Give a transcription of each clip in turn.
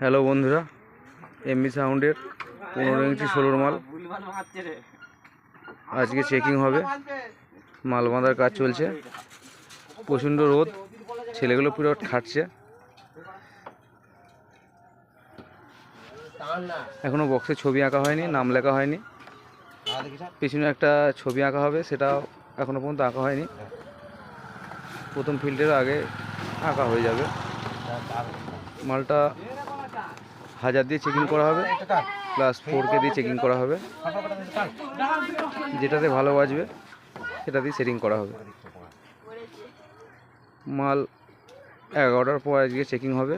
Hello বন্ধুরা, MB সাউন্ডের 15 ইঞ্চি 16 মাল আজকে চেকিং হবে। মাল বাঁধার কাজ চলছে, প্রচণ্ড রোদ, ছেলেগুলো পুরো খাটছে। এখনও বক্সে ছবি আঁকা হয়নি, নাম লেখা হয়নি। পিছনে একটা ছবি আঁকা হবে, সেটাও এখনও পর্যন্ত আঁকা হয়নি। প্রথম ফিল্ডের আগে আঁকা হয়ে যাবে। মালটা 1000 দিয়ে চেকিং করা হবে, প্লাস 4K দিয়ে চেকিং করা হবে। যেটাতে ভালো বাজবে সেটা দিয়ে সেটিং করা হবে। মাল 11টার পর আজকে চেকিং হবে।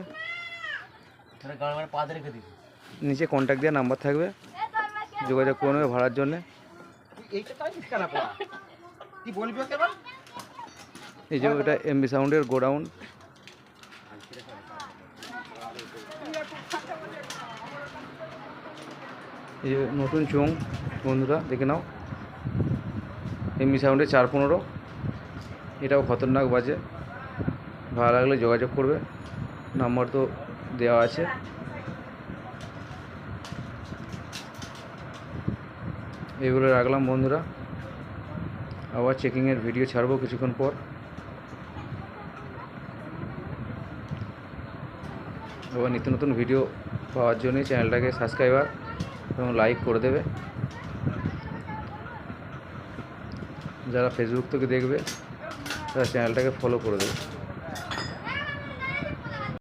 নিচে কন্ট্যাক্ট দেওয়ার নাম্বার থাকবে, যোগাযোগ করে নেবে ভাড়ার জন্যে। এই যে এটা এমবি সাউন্ডের গোডাউন। এই যে নতুন চোং, বন্ধুরা দেখে নাও, এমবি সাউন্ডের 415। এটাও খতরনাক বাজে। ভালো লাগলে যোগাযোগ করবে, নাম্বার তো দেওয়া আছে। এগুলো রাখলাম বন্ধুরা, আবার চেকিংয়ের ভিডিও ছাড়বো কিছুক্ষণ পর। আবার নিত্য নতুন ভিডিও পাওয়ার জন্য চ্যানেলটাকে সাবস্ক্রাইবার এবং লাইক করে দেবে। যারা ফেসবুক থেকে দেখবে তারা চ্যানেলটাকে ফলো করে দেবে।